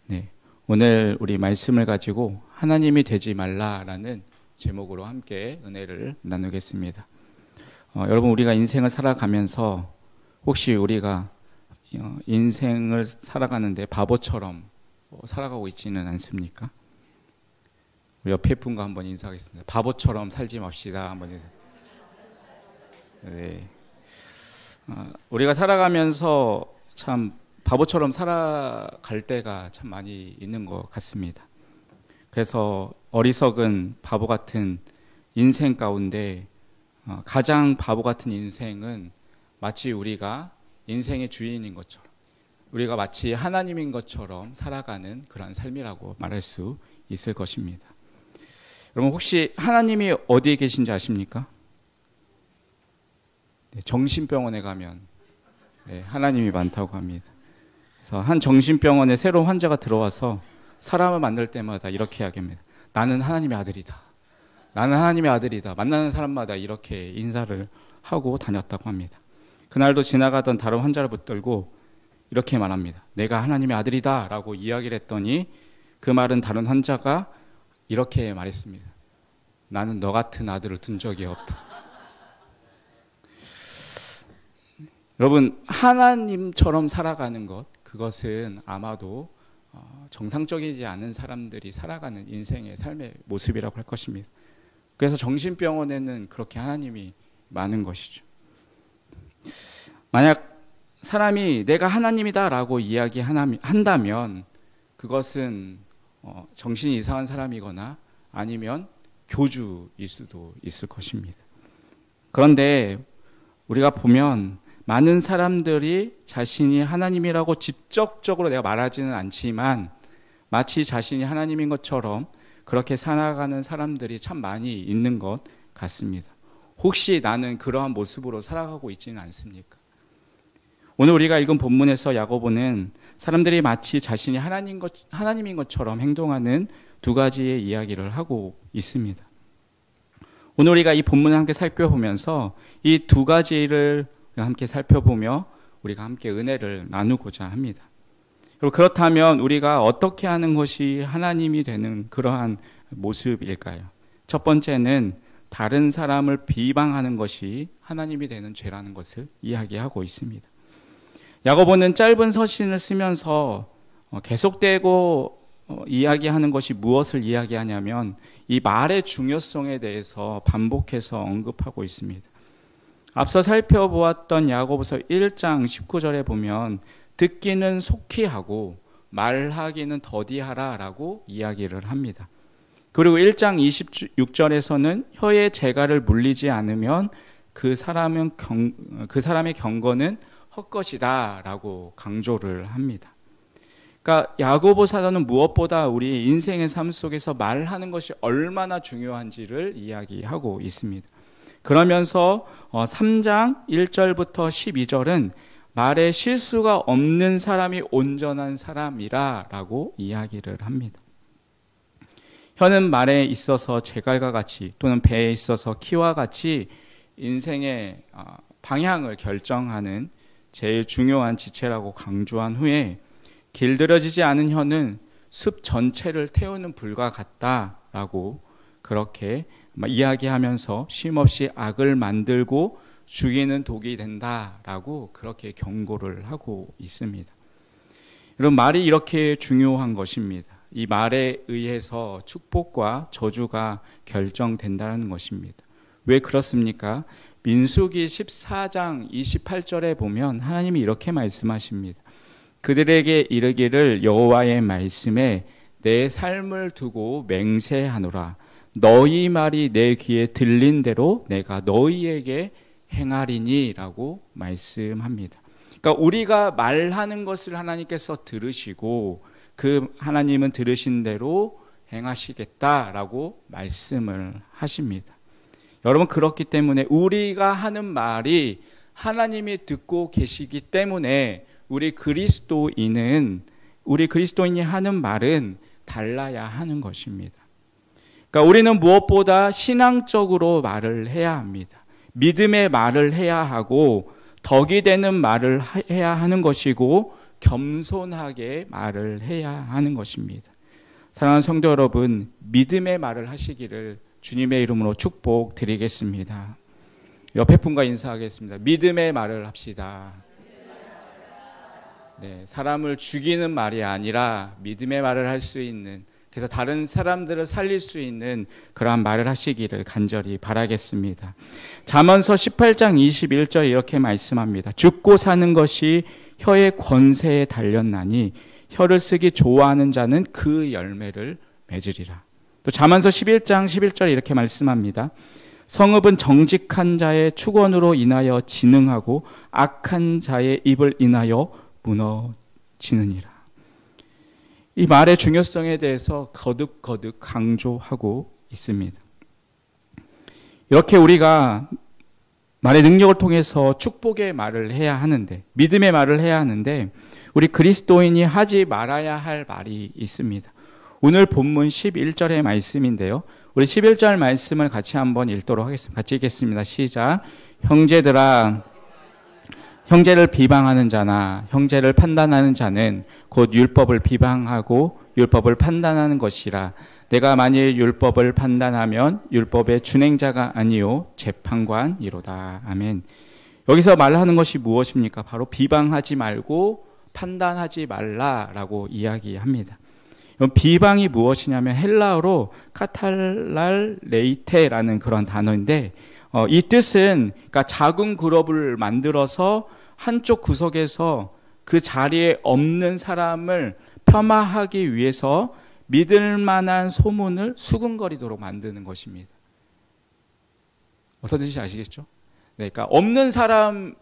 네, 오늘 우리 말씀을 가지고 하나님이 되지 말라라는 제목으로 함께 은혜를 나누겠습니다. 여러분, 우리가 인생을 살아가면서 혹시 우리가 인생을 살아가는데 바보처럼 살아가고 있지는 않습니까? 우리 옆에 분과 한번 인사하겠습니다. 바보처럼 살지 맙시다. 한번 인사. 네. 우리가 살아가면서 참 바보처럼 살아갈 때가 참 많이 있는 것 같습니다. 그래서 어리석은 바보 같은 인생 가운데 가장 바보 같은 인생은 마치 우리가 인생의 주인인 것처럼, 우리가 마치 하나님인 것처럼 살아가는 그런 삶이라고 말할 수 있을 것입니다. 여러분, 혹시 하나님이 어디에 계신지 아십니까? 네, 정신병원에 가면 하나님이 많다고 합니다. 그래서 한 정신병원에 새로운 환자가 들어와서 사람을 만날 때마다 이렇게 이야기합니다. 나는 하나님의 아들이다. 나는 하나님의 아들이다. 만나는 사람마다 이렇게 인사를 하고 다녔다고 합니다. 그날도 지나가던 다른 환자를 붙들고 이렇게 말합니다. 내가 하나님의 아들이다 라고 이야기를 했더니 그 말은 다른 환자가 이렇게 말했습니다. 나는 너 같은 아들을 둔 적이 없다. 여러분, 하나님처럼 살아가는 것, 그것은 아마도 정상적이지 않은 사람들이 살아가는 인생의 삶의 모습이라고 할 것입니다. 그래서 정신병원에는 그렇게 하나님이 많은 것이죠. 만약 사람이 내가 하나님이다 라고 이야기한다면 그것은 정신이 이상한 사람이거나 아니면 교주일 수도 있을 것입니다. 그런데 우리가 보면 많은 사람들이 자신이 하나님이라고 직접적으로 내가 말하지는 않지만 마치 자신이 하나님인 것처럼 그렇게 살아가는 사람들이 참 많이 있는 것 같습니다. 혹시 나는 그러한 모습으로 살아가고 있지는 않습니까? 오늘 우리가 읽은 본문에서 야고보는 사람들이 마치 자신이 하나님인 것처럼 행동하는 두 가지의 이야기를 하고 있습니다. 오늘 우리가 이 본문을 함께 살펴보면서 이 두 가지를 함께 살펴보며 우리가 함께 은혜를 나누고자 합니다. 그리고 그렇다면 우리가 어떻게 하는 것이 하나님이 되는 그러한 모습일까요? 첫 번째는 다른 사람을 비방하는 것이 하나님이 되는 죄라는 것을 이야기하고 있습니다. 야고보는 짧은 서신을 쓰면서 계속되고 이야기하는 것이 무엇을 이야기하냐면 이 말의 중요성에 대해서 반복해서 언급하고 있습니다. 앞서 살펴보았던 야고보서 1장 19절에 보면 듣기는 속히 하고 말하기는 더디하라 라고 이야기를 합니다. 그리고 1장 26절에서는 혀의 재갈을 물리지 않으면 그 사람의 경건은 헛것이다 라고 강조를 합니다. 그러니까 야고보 사도는 무엇보다 우리 인생의 삶 속에서 말하는 것이 얼마나 중요한지를 이야기하고 있습니다. 그러면서 3장 1절부터 12절은 말에 실수가 없는 사람이 온전한 사람이라 라고 이야기를 합니다. 혀는 말에 있어서 재갈과 같이 또는 배에 있어서 키와 같이 인생의 방향을 결정하는 제일 중요한 지체라고 강조한 후에 길들여지지 않은 혀는 숲 전체를 태우는 불과 같다라고 그렇게 이야기하면서 쉼없이 악을 만들고 죽이는 독이 된다라고 그렇게 경고를 하고 있습니다. 여러분, 말이 이렇게 중요한 것입니다. 이 말에 의해서 축복과 저주가 결정된다는 것입니다. 왜 그렇습니까? 민수기 14장 28절에 보면 하나님이 이렇게 말씀하십니다. 그들에게 이르기를 여호와의 말씀에 내 삶을 두고 맹세하노라. 너희 말이 내 귀에 들린 대로 내가 너희에게 행하리니 라고 말씀합니다. 그러니까 우리가 말하는 것을 하나님께서 들으시고 그 하나님은 들으신 대로 행하시겠다라고 말씀을 하십니다. 여러분, 그렇기 때문에 우리가 하는 말이 하나님이 듣고 계시기 때문에 우리 그리스도인이 하는 말은 달라야 하는 것입니다. 그러니까 우리는 무엇보다 신앙적으로 말을 해야 합니다. 믿음의 말을 해야 하고 덕이 되는 말을 해야 하는 것이고 겸손하게 말을 해야 하는 것입니다. 사랑하는 성도 여러분, 믿음의 말을 하시기를 주님의 이름으로 축복드리겠습니다. 옆에 분과 인사하겠습니다. 믿음의 말을 합시다. 네, 사람을 죽이는 말이 아니라 믿음의 말을 할 수 있는, 그래서 다른 사람들을 살릴 수 있는 그러한 말을 하시기를 간절히 바라겠습니다. 잠언서 18장 21절 이렇게 말씀합니다. 죽고 사는 것이 혀의 권세에 달렸나니 혀를 쓰기 좋아하는 자는 그 열매를 맺으리라. 또 잠언서 11장 11절 이렇게 말씀합니다. 성읍은 정직한 자의 축원으로 인하여 진흥하고 악한 자의 입을 인하여 무너지느니라. 이 말의 중요성에 대해서 거듭거듭 강조하고 있습니다. 이렇게 우리가 말의 능력을 통해서 축복의 말을 해야 하는데, 믿음의 말을 해야 하는데, 우리 그리스도인이 하지 말아야 할 말이 있습니다. 오늘 본문 11절의 말씀인데요. 우리 11절 말씀을 같이 한번 읽도록 하겠습니다. 같이 읽겠습니다. 시작. 형제들아, 형제를 비방하는 자나 형제를 판단하는 자는 곧 율법을 비방하고 율법을 판단하는 것이라. 내가 만일 율법을 판단하면 율법의 준행자가 아니요 재판관이로다. 아멘. 여기서 말하는 것이 무엇입니까? 바로 비방하지 말고 판단하지 말라라고 이야기합니다. 비방이 무엇이냐면 헬라어로 카탈랄레이테라는 그런 단어인데, 이 뜻은 그러니까 작은 그룹을 만들어서 한쪽 구석에서 그 자리에 없는 사람을 폄하하기 위해서 믿을 만한 소문을 수근거리도록 만드는 것입니다. 어떤 뜻인지 아시겠죠? 네, 그러니까 없는 사람의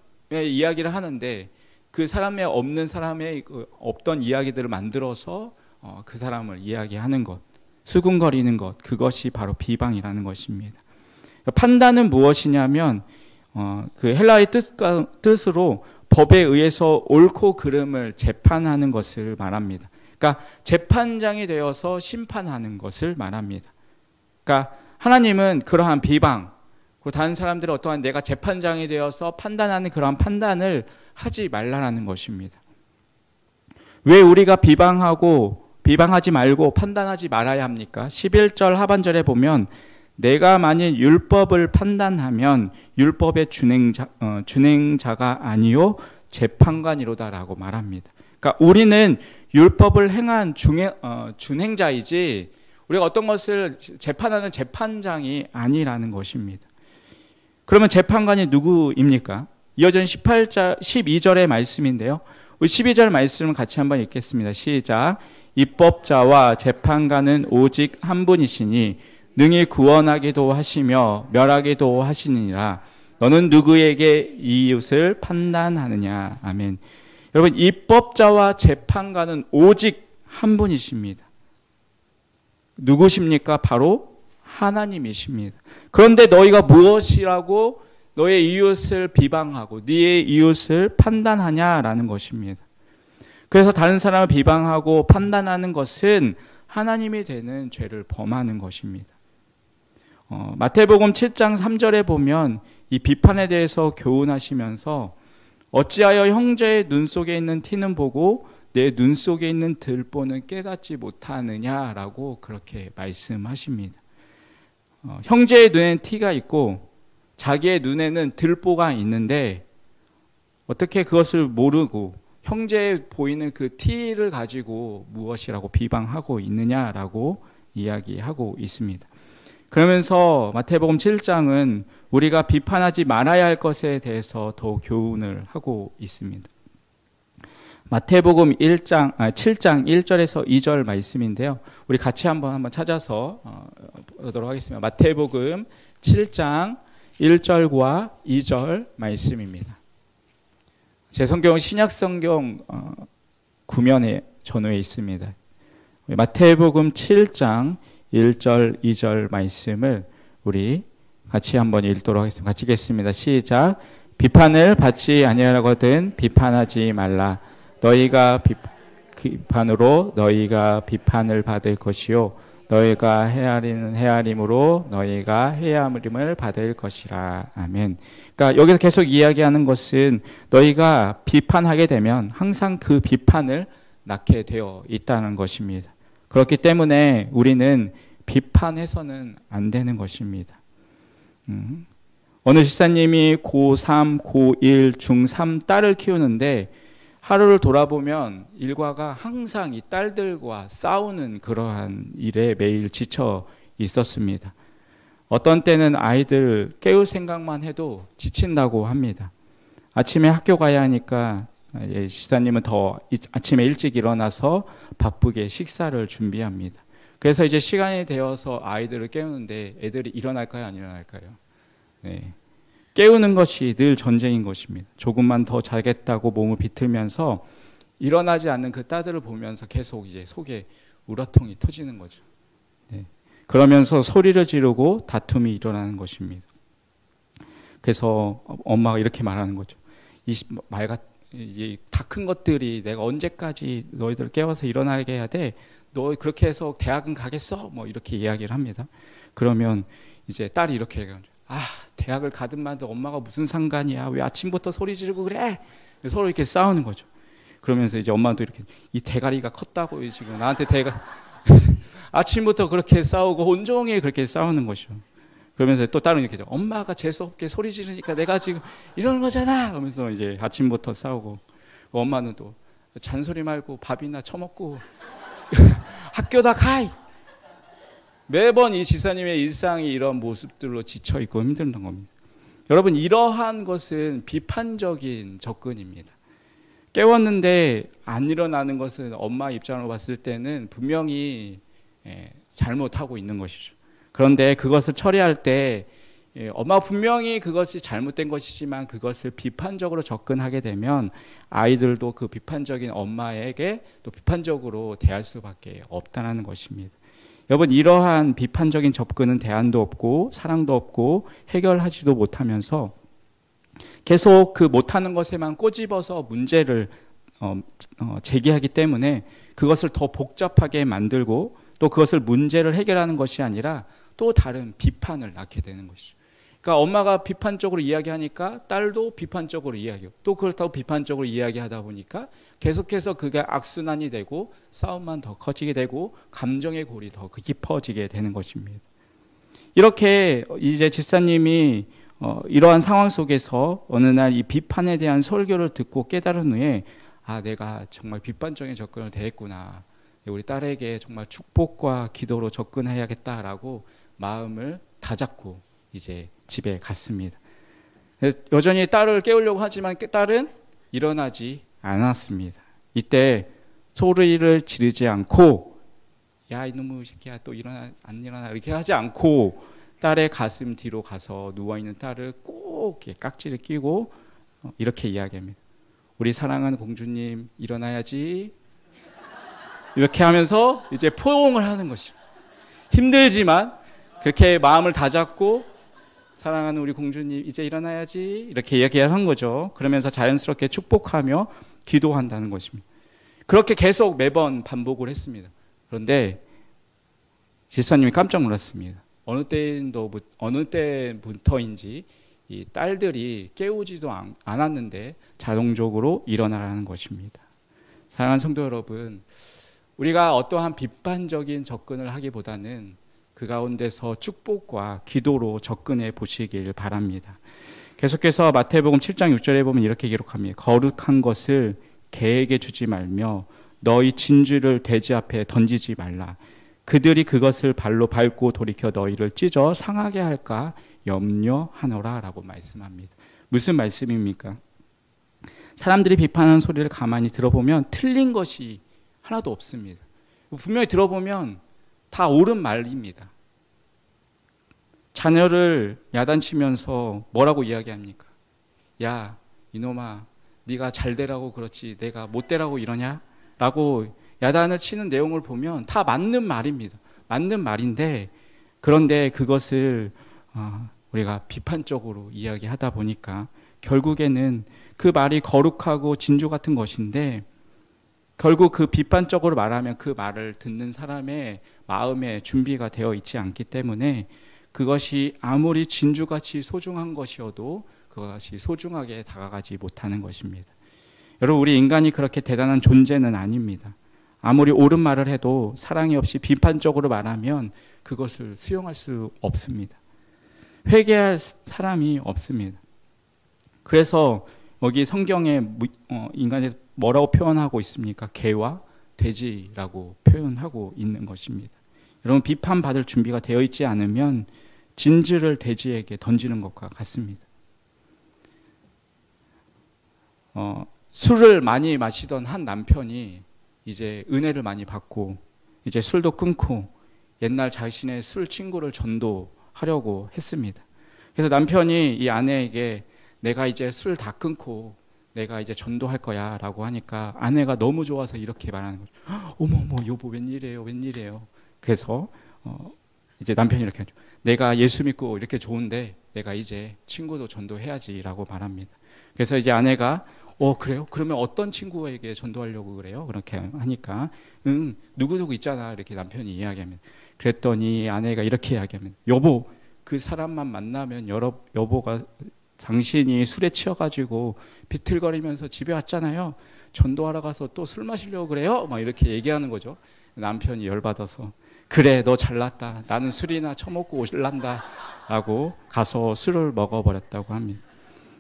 이야기를 하는데 그 사람의 없는 사람의 없던 이야기들을 만들어서 그 사람을 이야기하는 것, 수근거리는 것, 그것이 바로 비방이라는 것입니다. 판단은 무엇이냐면 그 헬라의 뜻으로 법에 의해서 옳고 그름을 재판하는 것을 말합니다. 그러니까 재판장이 되어서 심판하는 것을 말합니다. 그러니까 하나님은 그러한 비방, 그리고 다른 사람들은 어떠한 내가 재판장이 되어서 판단하는 그러한 판단을 하지 말라는 것입니다. 왜 우리가 비방하지 말고 판단하지 말아야 합니까? 11절 하반절에 보면 내가 만일 율법을 판단하면 율법의 준행자가 아니요 재판관이로다라고 말합니다. 그러니까 우리는 율법을 행한 준행자이지 우리가 어떤 것을 재판하는 재판장이 아니라는 것입니다. 그러면 재판관이 누구입니까? 이어진 12절의 말씀인데요. 12절 말씀을 같이 한번 읽겠습니다. 시작. 입법자와 재판관은 오직 한 분이시니 능히 구원하기도 하시며 멸하기도 하시느니라. 너는 누구에게 이웃을 판단하느냐. 아멘. 여러분, 입법자와 재판관은 오직 한 분이십니다. 누구십니까? 바로 하나님이십니다. 그런데 너희가 무엇이라고 너의 이웃을 비방하고 네의 이웃을 판단하냐라는 것입니다. 그래서 다른 사람을 비방하고 판단하는 것은 하나님이 되는 죄를 범하는 것입니다. 마태복음 7장 3절에 보면 이 비판에 대해서 교훈하시면서 어찌하여 형제의 눈 속에 있는 티는 보고 내 눈 속에 있는 들보는 깨닫지 못하느냐라고 그렇게 말씀하십니다. 형제의 눈에는 티가 있고 자기의 눈에는 들보가 있는데 어떻게 그것을 모르고 형제에 보이는 그 티를 가지고 무엇이라고 비방하고 있느냐라고 이야기하고 있습니다. 그러면서 마태복음 7장은 우리가 비판하지 말아야 할 것에 대해서 더 교훈을 하고 있습니다. 마태복음 7장 1절에서 2절 말씀인데요. 우리 같이 한번 찾아서 보도록 하겠습니다. 마태복음 7장 1절과 2절 말씀입니다. 제 성경은 신약성경 구면에 전후에 있습니다. 마태복음 7장 1절, 2절 말씀을 우리 같이 한번 읽도록 하겠습니다. 같이 읽겠습니다. 시작. 비판을 받지 아니하거든 비판하지 말라. 너희가 비판으로 너희가 비판을 받을 것이요 너희가 헤아리는 헤아림으로 너희가 헤아림을 받을 것이라. 아멘. 그러니까 여기서 계속 이야기하는 것은 너희가 비판하게 되면 항상 그 비판을 낳게 되어 있다는 것입니다. 그렇기 때문에 우리는 비판해서는 안 되는 것입니다. 어느 집사님이 고3, 고1, 중3 딸을 키우는데 하루를 돌아보면 일과가 항상 이 딸들과 싸우는 그러한 일에 매일 지쳐 있었습니다. 어떤 때는 아이들 깨울 생각만 해도 지친다고 합니다. 아침에 학교 가야 하니까 집사님은 더 아침에 일찍 일어나서 바쁘게 식사를 준비합니다. 그래서 이제 시간이 되어서 아이들을 깨우는데 애들이 일어날까요, 안 일어날까요? 네. 깨우는 것이 늘 전쟁인 것입니다. 조금만 더 자겠다고 몸을 비틀면서 일어나지 않는 그 딸들을 보면서 계속 이제 속에 우라통이 터지는 거죠. 네. 그러면서 소리를 지르고 다툼이 일어나는 것입니다. 그래서 엄마가 이렇게 말하는 거죠. 다 큰 것들이 내가 언제까지 너희들 깨워서 일어나게 해야 돼? 너 그렇게 해서 대학은 가겠어? 뭐 이렇게 이야기를 합니다. 그러면 이제 딸이 이렇게 얘기하죠. 대학을 가든 말든 엄마가 무슨 상관이야? 왜 아침부터 소리 지르고 그래? 서로 이렇게 싸우는 거죠. 그러면서 이제 엄마도 이렇게 이 대가리가 컸다고 지금 나한테 아침부터 그렇게 싸우고 온종일 그렇게 싸우는 것이죠. 그러면서 또 딸은 이렇게 엄마가 재수없게 소리 지르니까 내가 지금 이러는 거잖아. 그러면서 이제 아침부터 싸우고 엄마는 또 잔소리 말고 밥이나 처먹고 학교다 가. 매번 이 지사님의 일상이 이런 모습들로 지쳐 있고 힘든 겁니다. 여러분, 이러한 것은 비판적인 접근입니다. 깨웠는데 안 일어나는 것은 엄마 입장으로 봤을 때는 분명히 잘못하고 있는 것이죠. 그런데 그것을 처리할 때 엄마가 분명히 그것이 잘못된 것이지만 그것을 비판적으로 접근하게 되면 아이들도 그 비판적인 엄마에게 또 비판적으로 대할 수밖에 없다는 것입니다. 여러분, 이러한 비판적인 접근은 대안도 없고 사랑도 없고 해결하지도 못하면서 계속 그 못하는 것에만 꼬집어서 문제를 제기하기 때문에 그것을 더 복잡하게 만들고 또 그것을 문제를 해결하는 것이 아니라 또 다른 비판을 낳게 되는 것이죠. 그러니까 엄마가 비판적으로 이야기하니까 딸도 비판적으로 이야기하고 또 그렇다고 비판적으로 이야기하다 보니까 계속해서 그게 악순환이 되고 싸움만 더 커지게 되고 감정의 골이 더 깊어지게 되는 것입니다. 이렇게 이제 집사님이 이러한 상황 속에서 어느 날 이 비판에 대한 설교를 듣고 깨달은 후에 내가 정말 비판적인 접근을 대했구나. 우리 딸에게 정말 축복과 기도로 접근해야겠다라고 마음을 다잡고 이제 집에 갔습니다. 여전히 딸을 깨우려고 하지만 딸은 일어나지 않았습니다. 이때 소리를 지르지 않고 야 이놈의 새끼야 또 안 일어나 이렇게 하지 않고 딸의 가슴 뒤로 가서 누워있는 딸을 꼭 깍지를 끼고 이렇게 이야기합니다. 우리 사랑하는 공주님 일어나야지. 이렇게 하면서 이제 포옹을 하는 것입니다. 힘들지만 그렇게 마음을 다잡고 사랑하는 우리 공주님 이제 일어나야지 이렇게 이야기하는 거죠. 그러면서 자연스럽게 축복하며 기도한다는 것입니다. 그렇게 계속 매번 반복을 했습니다. 그런데 집사님이 깜짝 놀랐습니다. 어느 때부터인지 이 딸들이 깨우지도 않았는데 자동적으로 일어나라는 것입니다. 사랑하는 성도 여러분, 우리가 어떠한 비판적인 접근을 하기보다는 그 가운데서 축복과 기도로 접근해 보시길 바랍니다. 계속해서 마태복음 7장 6절에 보면 이렇게 기록합니다. 거룩한 것을 개에게 주지 말며 너희 진주를 돼지 앞에 던지지 말라. 그들이 그것을 발로 밟고 돌이켜 너희를 찢어 상하게 할까 염려하노라 라고 말씀합니다. 무슨 말씀입니까? 사람들이 비판하는 소리를 가만히 들어보면 틀린 것이 하나도 없습니다. 분명히 들어보면 다 옳은 말입니다. 자녀를 야단치면서 뭐라고 이야기합니까? 야 이놈아 네가 잘 되라고 그렇지 내가 못 되라고 이러냐? 라고 야단을 치는 내용을 보면 다 맞는 말입니다. 맞는 말인데 그런데 그것을 우리가 비판적으로 이야기하다 보니까 결국에는 그 말이 거룩하고 진주 같은 것인데 결국 그 비판적으로 말하면 그 말을 듣는 사람의 마음에 준비가 되어 있지 않기 때문에 그것이 아무리 진주같이 소중한 것이어도 그것이 소중하게 다가가지 못하는 것입니다. 여러분, 우리 인간이 그렇게 대단한 존재는 아닙니다. 아무리 옳은 말을 해도 사랑이 없이 비판적으로 말하면 그것을 수용할 수 없습니다. 회개할 사람이 없습니다. 그래서 여기 성경에 인간에 뭐라고 표현하고 있습니까? 개와 돼지라고 표현하고 있는 것입니다. 여러분, 비판받을 준비가 되어 있지 않으면 진주를 돼지에게 던지는 것과 같습니다. 술을 많이 마시던 한 남편이 이제 은혜를 많이 받고 이제 술도 끊고 옛날 자신의 술 친구를 전도하려고 했습니다. 그래서 남편이 이 아내에게 내가 이제 술 다 끊고 내가 이제 전도할 거야 라고 하니까 아내가 너무 좋아서 이렇게 말하는 거죠. 어머 여보 웬일이에요. 그래서 이제 남편이 이렇게 하죠. 내가 예수 믿고 이렇게 좋은데 내가 이제 친구도 전도해야지 라고 말합니다. 그래서 이제 아내가 그래요? 그러면 어떤 친구에게 전도하려고 그래요? 그렇게 하니까 누구누구 있잖아 이렇게 남편이 이야기합니다. 그랬더니 아내가 이렇게 이야기합니다. 여보, 그 사람만 만나면 여보가 당신이 술에 취해가지고 비틀거리면서 집에 왔잖아요. 전도하러 가서 또 술 마시려고 그래요? 막 이렇게 얘기하는 거죠. 남편이 열받아서 그래, 너 잘났다. 나는 술이나 처먹고 오실란다 라고 가서 술을 먹어버렸다고 합니다.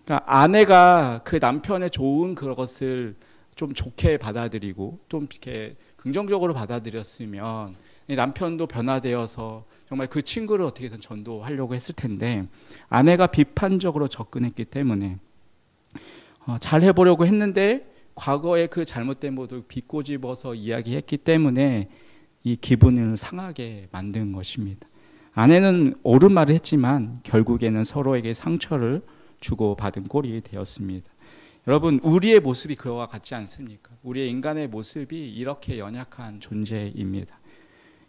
그러니까 아내가 그 남편의 좋은 그것을 좀 좋게 받아들이고 좀 이렇게 긍정적으로 받아들였으면 남편도 변화되어서 정말 그 친구를 어떻게든 전도하려고 했을 텐데 아내가 비판적으로 접근했기 때문에 잘 해보려고 했는데 과거의 그 잘못된 모습을 비꼬집어서 이야기했기 때문에 이 기분을 상하게 만든 것입니다. 아내는 옳은 말을 했지만 결국에는 서로에게 상처를 주고받은 꼴이 되었습니다. 여러분, 우리의 모습이 그와 같지 않습니까? 우리의 인간의 모습이 이렇게 연약한 존재입니다.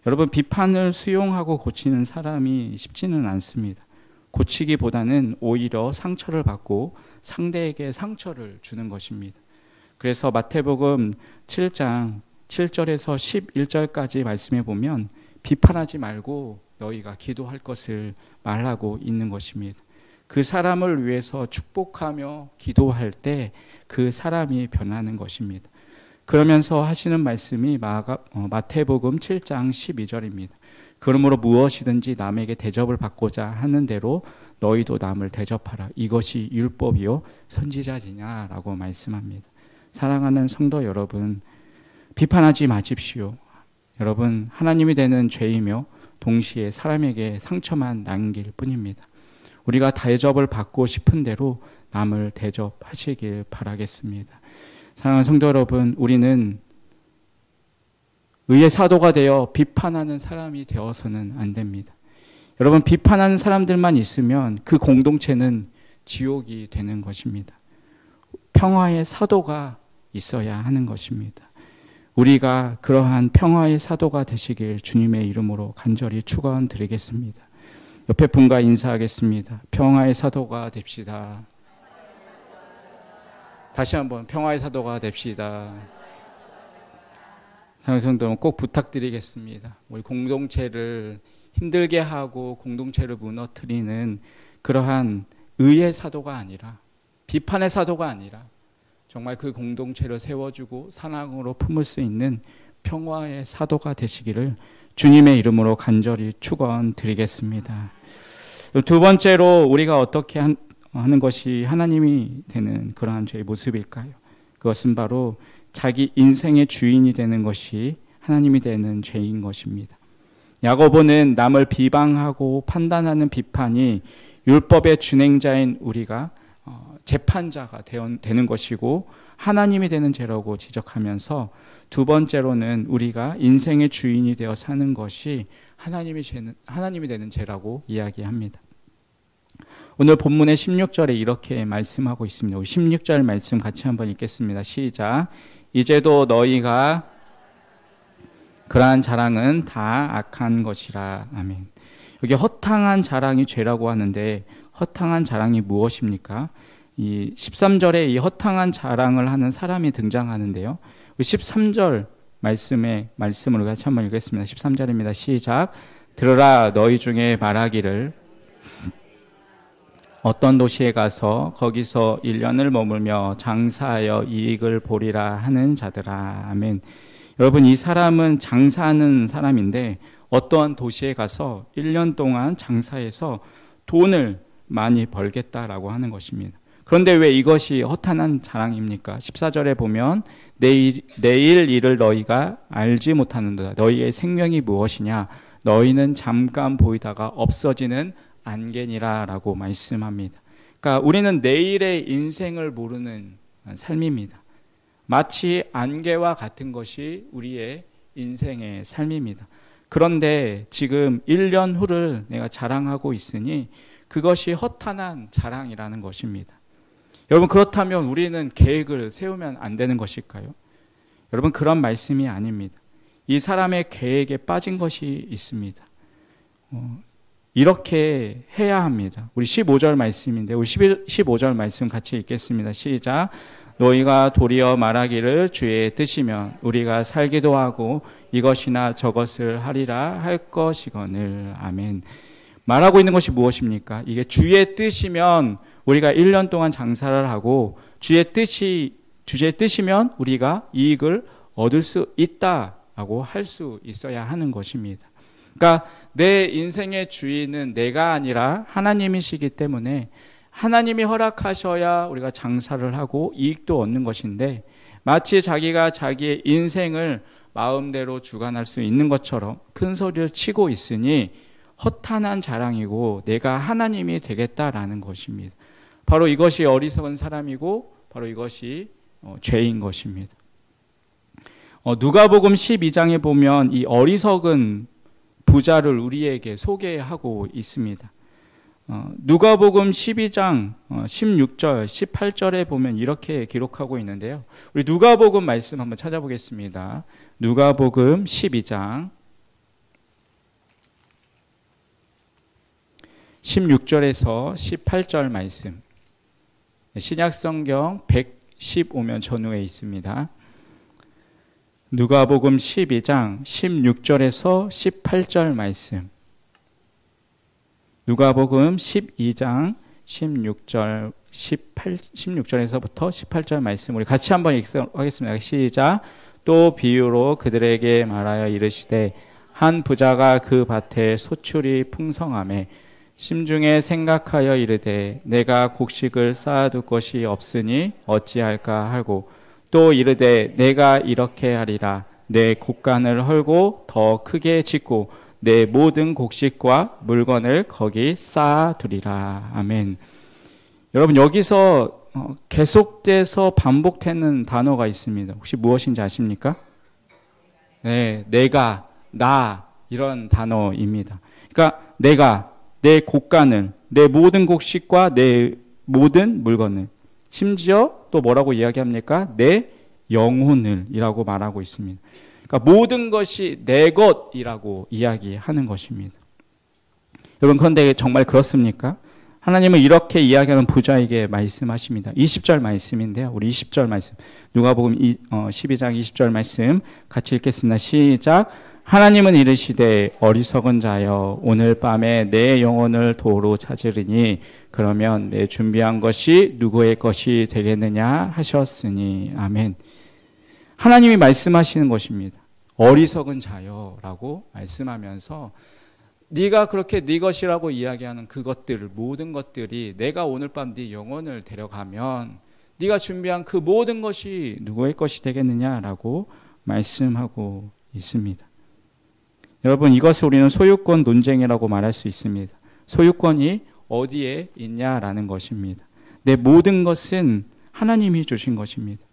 여러분, 비판을 수용하고 고치는 사람이 쉽지는 않습니다. 고치기보다는 오히려 상처를 받고 상대에게 상처를 주는 것입니다. 그래서 마태복음 7장 7절에서 11절까지 말씀해 보면 비판하지 말고 너희가 기도할 것을 말하고 있는 것입니다. 그 사람을 위해서 축복하며 기도할 때 그 사람이 변하는 것입니다. 그러면서 하시는 말씀이 마태복음 7장 12절입니다. 그러므로 무엇이든지 남에게 대접을 받고자 하는 대로 너희도 남을 대접하라. 이것이 율법이요 선지자지냐라고 말씀합니다. 사랑하는 성도 여러분, 비판하지 마십시오. 여러분, 하나님이 되는 죄이며 동시에 사람에게 상처만 남길 뿐입니다. 우리가 대접을 받고 싶은 대로 남을 대접하시길 바라겠습니다. 사랑하는 성도 여러분, 우리는 의의 사도가 되어 비판하는 사람이 되어서는 안 됩니다. 여러분, 비판하는 사람들만 있으면 그 공동체는 지옥이 되는 것입니다. 평화의 사도가 있어야 하는 것입니다. 우리가 그러한 평화의 사도가 되시길 주님의 이름으로 간절히 축원드리겠습니다. 옆에 분과 인사하겠습니다. 평화의 사도가 됩시다. 다시 한번 평화의 사도가 됩시다. 사랑하는 성도 꼭 부탁드리겠습니다. 우리 공동체를 힘들게 하고 공동체를 무너뜨리는 그러한 의의 사도가 아니라 비판의 사도가 아니라 정말 그 공동체를 세워주고 사랑으로 품을 수 있는 평화의 사도가 되시기를 주님의 이름으로 간절히 축원드리겠습니다. 두 번째로 우리가 어떻게 하는 것이 하나님이 되는 그러한 저의 모습일까요? 그것은 바로 자기 인생의 주인이 되는 것이 하나님이 되는 죄인 것입니다. 야고보는 남을 비방하고 판단하는 비판이 율법의 준행자인 우리가 재판자가 되는 것이고 하나님이 되는 죄라고 지적하면서 두 번째로는 우리가 인생의 주인이 되어 사는 것이 하나님이 되는 죄라고 이야기합니다. 오늘 본문의 16절에 이렇게 말씀하고 있습니다. 16절 말씀 같이 한번 읽겠습니다. 시작. 이제도 너희가 그러한 자랑은 다 악한 것이라. 아멘. 여기 허탕한 자랑이 죄라고 하는데 허탕한 자랑이 무엇입니까? 이 13절에 이 허탕한 자랑을 하는 사람이 등장하는데요. 13절 말씀으로 같이 한번 읽겠습니다. 13절입니다. 시작. 들으라, 너희 중에 말하기를 어떤 도시에 가서 거기서 1년을 머물며 장사하여 이익을 보리라 하는 자들아. 아멘. 여러분, 이 사람은 장사하는 사람인데 어떠한 도시에 가서 1년 동안 장사해서 돈을 많이 벌겠다라고 하는 것입니다. 그런데 왜 이것이 허탄한 자랑입니까? 14절에 보면 내일 일을 너희가 알지 못하는도다. 너희의 생명이 무엇이냐? 너희는 잠깐 보이다가 없어지는 안개니라 라고 말씀합니다. 그러니까 우리는 내일의 인생을 모르는 삶입니다. 마치 안개와 같은 것이 우리의 인생의 삶입니다. 그런데 지금 1년 후를 내가 자랑하고 있으니 그것이 허탄한 자랑이라는 것입니다. 여러분, 그렇다면 우리는 계획을 세우면 안 되는 것일까요? 여러분, 그런 말씀이 아닙니다. 이 사람의 계획에 빠진 것이 있습니다. 이렇게 해야 합니다. 우리 15절 말씀인데 우리 15절 말씀 같이 읽겠습니다. 시작. 너희가 도리어 말하기를 주의 뜻이면 우리가 살기도 하고 이것이나 저것을 하리라 할 것이거늘. 아멘. 말하고 있는 것이 무엇입니까? 이게 주의 뜻이면 우리가 1년 동안 장사를 하고 주의 뜻이면 우리가 이익을 얻을 수 있다라고 할 수 있어야 하는 것입니다. 그러니까 내 인생의 주인은 내가 아니라 하나님이시기 때문에 하나님이 허락하셔야 우리가 장사를 하고 이익도 얻는 것인데, 마치 자기가 자기의 인생을 마음대로 주관할 수 있는 것처럼 큰 소리를 치고 있으니 허탄한 자랑이고 내가 하나님이 되겠다라는 것입니다. 바로 이것이 어리석은 사람이고 바로 이것이 죄인 것입니다. 누가복음 12장에 보면 이 어리석은 부자를 우리에게 소개하고 있습니다. 누가복음 12장 16절 18절에 보면 이렇게 기록하고 있는데요. 우리 누가복음 말씀 한번 찾아보겠습니다. 누가복음 12장 16절에서 18절 말씀, 신약성경 115면 전후에 있습니다. 누가복음 12장 16절에서 18절 말씀, 누가복음 12장 16절에서부터 18절 말씀 우리 같이 한번 읽겠습니다. 시작. 또 비유로 그들에게 말하여 이르시되 한 부자가 그 밭에 소출이 풍성하매 심중에 생각하여 이르되 내가 곡식을 쌓아둘 것이 없으니 어찌할까 하고 또 이르되 내가 이렇게 하리라. 내 곡간을 헐고 더 크게 짓고 내 모든 곡식과 물건을 거기 쌓아두리라. 아멘. 여러분, 여기서 계속돼서 반복되는 단어가 있습니다. 혹시 무엇인지 아십니까? 네, 내가, 나, 이런 단어입니다. 그러니까 내가 내 곡간을, 내 모든 곡식과 내 모든 물건을, 심지어 또 뭐라고 이야기합니까? 내 영혼을 이라고 말하고 있습니다. 그러니까 모든 것이 내 것이라고 이야기하는 것입니다. 여러분, 그런데 정말 그렇습니까? 하나님은 이렇게 이야기하는 부자에게 말씀하십니다. 20절 말씀인데요. 우리 20절 말씀, 누가복음 12장 20절 말씀 같이 읽겠습니다. 시작. 하나님은 이르시되 어리석은 자여 오늘 밤에 내 영혼을 도로 찾으리니 그러면 내 준비한 것이 누구의 것이 되겠느냐 하셨으니. 아멘. 하나님이 말씀하시는 것입니다. 어리석은 자여라고 말씀하면서 네가 그렇게 네 것이라고 이야기하는 그것들, 모든 것들이 내가 오늘 밤 네 영혼을 데려가면 네가 준비한 그 모든 것이 누구의 것이 되겠느냐라고 말씀하고 있습니다. 여러분, 이것을 우리는 소유권 논쟁이라고 말할 수 있습니다. 소유권이 어디에 있냐라는 것입니다. 내 모든 것은 하나님이 주신 것입니다.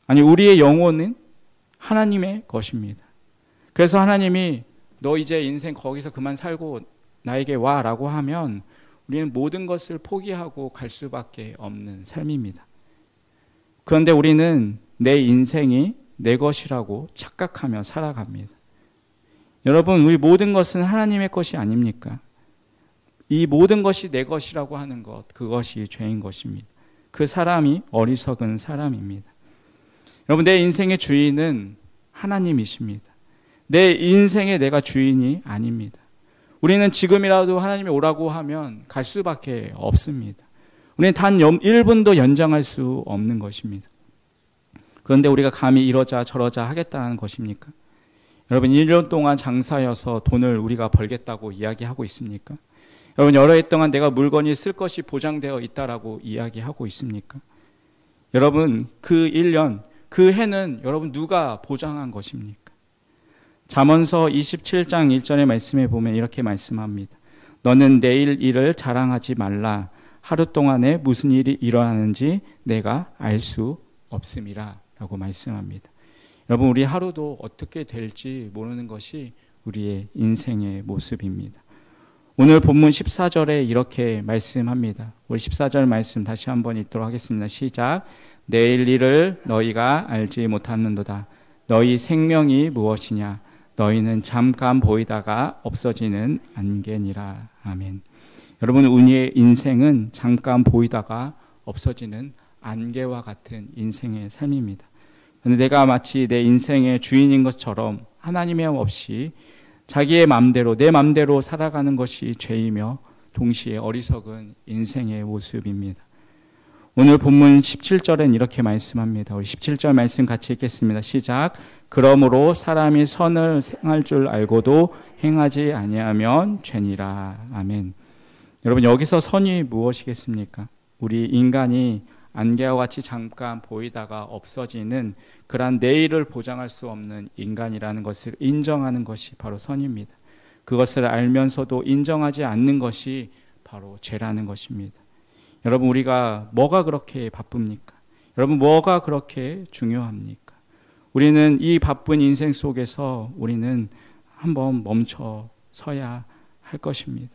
아니, 우리의 영혼은 하나님의 것입니다. 그래서 하나님이 너 이제 인생 거기서 그만 살고 나에게 와라고 하면 우리는 모든 것을 포기하고 갈 수밖에 없는 삶입니다. 그런데 우리는 내 인생이 내 것이라고 착각하며 살아갑니다. 여러분, 우리 모든 것은 하나님의 것이 아닙니까? 이 모든 것이 내 것이라고 하는 것, 그것이 죄인 것입니다. 그 사람이 어리석은 사람입니다. 여러분, 내 인생의 주인은 하나님이십니다. 내 인생의 내가 주인이 아닙니다. 우리는 지금이라도 하나님이 오라고 하면 갈 수밖에 없습니다. 우리는 단 1분도 연장할 수 없는 것입니다. 그런데 우리가 감히 이러자 저러자 하겠다는 것입니까? 여러분, 1년 동안 장사여서 돈을 우리가 벌겠다고 이야기하고 있습니까? 여러분, 여러 해 동안 내가 물건이 쓸 것이 보장되어 있다라고 이야기하고 있습니까? 여러분, 그 1년, 그 해는 여러분 누가 보장한 것입니까? 잠언서 27장 1절의 말씀에 보면 이렇게 말씀합니다. 너는 내일 일을 자랑하지 말라. 하루 동안에 무슨 일이 일어나는지 내가 알 수 없음이라 라고 말씀합니다. 여러분, 우리 하루도 어떻게 될지 모르는 것이 우리의 인생의 모습입니다. 오늘 본문 14절에 이렇게 말씀합니다. 우리 14절 말씀 다시 한번 읽도록 하겠습니다. 시작. 내일 일을 너희가 알지 못하는도다. 너희 생명이 무엇이냐? 너희는 잠깐 보이다가 없어지는 안개니라. 아멘. 여러분, 우리의 인생은 잠깐 보이다가 없어지는 안개와 같은 인생의 삶입니다. 그런데 내가 마치 내 인생의 주인인 것처럼 하나님의 없이 자기의 맘대로, 내 맘대로 살아가는 것이 죄이며 동시에 어리석은 인생의 모습입니다. 오늘 본문 17절엔 이렇게 말씀합니다. 우리 17절 말씀 같이 읽겠습니다. 시작. 그러므로 사람이 선을 행할 줄 알고도 행하지 아니하면 죄니라. 아멘. 여러분, 여기서 선이 무엇이겠습니까? 우리 인간이 안개와 같이 잠깐 보이다가 없어지는 그러한 내일을 보장할 수 없는 인간이라는 것을 인정하는 것이 바로 선입니다. 그것을 알면서도 인정하지 않는 것이 바로 죄라는 것입니다. 여러분, 우리가 뭐가 그렇게 바쁩니까? 여러분, 뭐가 그렇게 중요합니까? 우리는 이 바쁜 인생 속에서 우리는 한번 멈춰 서야 할 것입니다.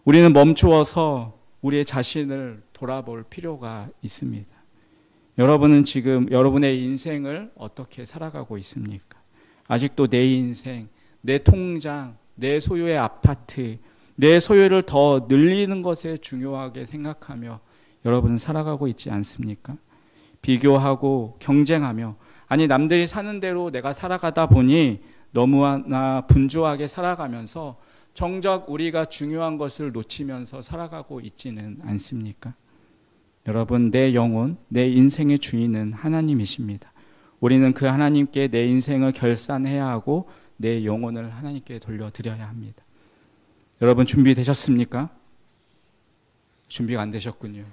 우리는 멈추어서 우리의 자신을 돌아볼 필요가 있습니다. 여러분은 지금 여러분의 인생을 어떻게 살아가고 있습니까? 아직도 내 인생, 내 통장, 내 소유의 아파트, 내 소유를 더 늘리는 것에 중요하게 생각하며 여러분은 살아가고 있지 않습니까? 비교하고 경쟁하며, 아니 남들이 사는 대로 내가 살아가다 보니 너무나 분주하게 살아가면서 정작 우리가 중요한 것을 놓치면서 살아가고 있지는 않습니까? 여러분, 내 영혼, 내 인생의 주인은 하나님이십니다. 우리는 그 하나님께 내 인생을 결산해야 하고 내 영혼을 하나님께 돌려드려야 합니다. 여러분, 준비되셨습니까? 준비가 안 되셨군요.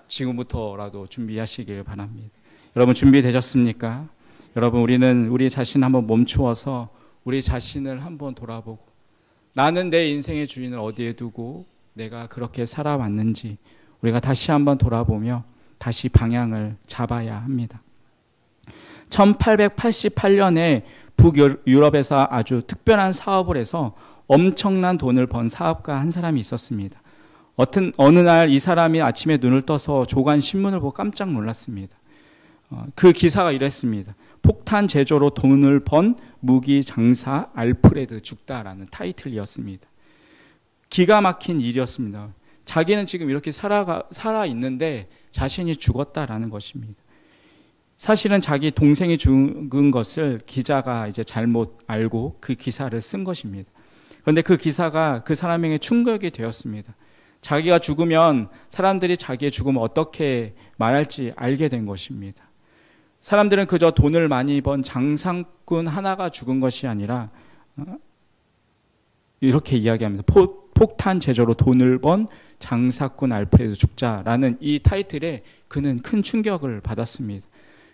지금부터라도 준비하시길 바랍니다. 여러분, 준비되셨습니까? 여러분, 우리는 우리 자신 한번 멈추어서 우리 자신을 한번 돌아보고, 나는 내 인생의 주인을 어디에 두고 내가 그렇게 살아왔는지 우리가 다시 한번 돌아보며 다시 방향을 잡아야 합니다. 1888년에 북유럽에서 아주 특별한 사업을 해서 엄청난 돈을 번 사업가 한 사람이 있었습니다. 어느 날 이 사람이 아침에 눈을 떠서 조간 신문을 보고 깜짝 놀랐습니다. 그 기사가 이랬습니다. 폭탄 제조로 돈을 번 무기 장사 알프레드 죽다라는 타이틀이었습니다. 기가 막힌 일이었습니다. 자기는 지금 이렇게 살아 있는데 자신이 죽었다라는 것입니다. 사실은 자기 동생이 죽은 것을 기자가 이제 잘못 알고 그 기사를 쓴 것입니다. 그런데 그 기사가 그 사람에게 충격이 되었습니다. 자기가 죽으면 사람들이 자기의 죽음을 어떻게 말할지 알게 된 것입니다. 사람들은 그저 돈을 많이 번 장사꾼 하나가 죽은 것이 아니라 이렇게 이야기합니다. 폭탄 제조로 돈을 번 장사꾼 알프레드 죽자라는 이 타이틀에 그는 큰 충격을 받았습니다.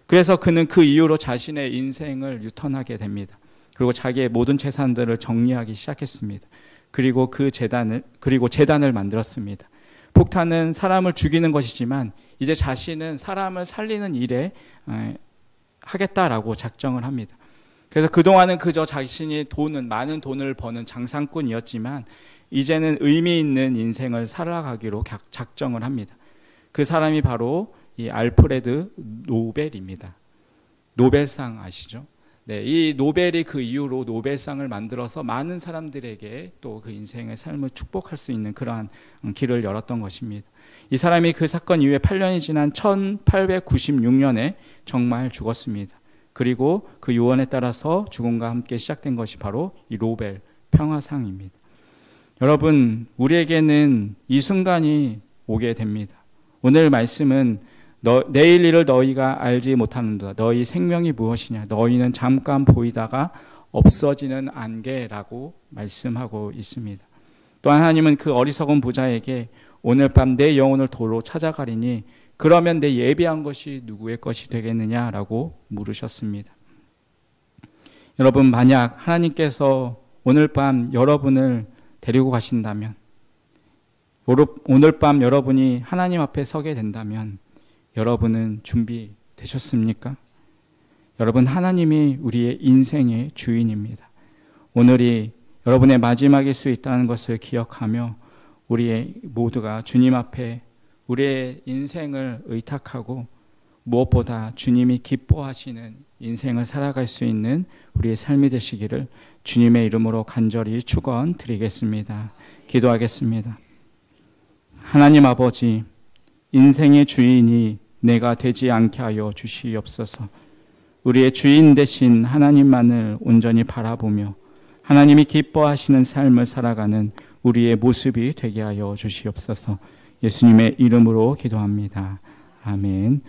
그래서 그는 그 이후로 자신의 인생을 유턴하게 됩니다. 그리고 자기의 모든 재산들을 정리하기 시작했습니다. 그리고 재단을 만들었습니다. 폭탄은 사람을 죽이는 것이지만 이제 자신은 사람을 살리는 일에 하겠다라고 작정을 합니다. 그래서 그동안은 그저 자신이 많은 돈을 버는 장사꾼이었지만 이제는 의미 있는 인생을 살아가기로 작정을 합니다. 그 사람이 바로 이 알프레드 노벨입니다. 노벨상 아시죠? 네, 이 노벨이 그 이후로 노벨상을 만들어서 많은 사람들에게 또 그 인생의 삶을 축복할 수 있는 그러한 길을 열었던 것입니다. 이 사람이 그 사건 이후에 8년이 지난 1896년에 정말 죽었습니다. 그리고 그 유언에 따라서 죽음과 함께 시작된 것이 바로 이 노벨 평화상입니다. 여러분, 우리에게는 이 순간이 오게 됩니다. 오늘 말씀은 내일 일을 너희가 알지 못하는도다. 너희 생명이 무엇이냐? 너희는 잠깐 보이다가 없어지는 안개라고 말씀하고 있습니다. 또 하나님은 그 어리석은 부자에게 오늘 밤 내 영혼을 도로 찾아가리니 그러면 내 예비한 것이 누구의 것이 되겠느냐라고 물으셨습니다. 여러분, 만약 하나님께서 오늘 밤 여러분을 데리고 가신다면, 오늘 밤 여러분이 하나님 앞에 서게 된다면 여러분은 준비되셨습니까? 여러분, 하나님이 우리의 인생의 주인입니다. 오늘이 여러분의 마지막일 수 있다는 것을 기억하며 우리 모두가 주님 앞에 우리의 인생을 의탁하고 무엇보다 주님이 기뻐하시는 인생을 살아갈 수 있는 우리의 삶이 되시기를 주님의 이름으로 간절히 축원드리겠습니다. 기도하겠습니다. 하나님 아버지, 인생의 주인이 내가 되지 않게 하여 주시옵소서. 우리의 주인 되신 하나님만을 온전히 바라보며 하나님이 기뻐하시는 삶을 살아가는 우리의 모습이 되게 하여 주시옵소서. 예수님의 이름으로 기도합니다. 아멘.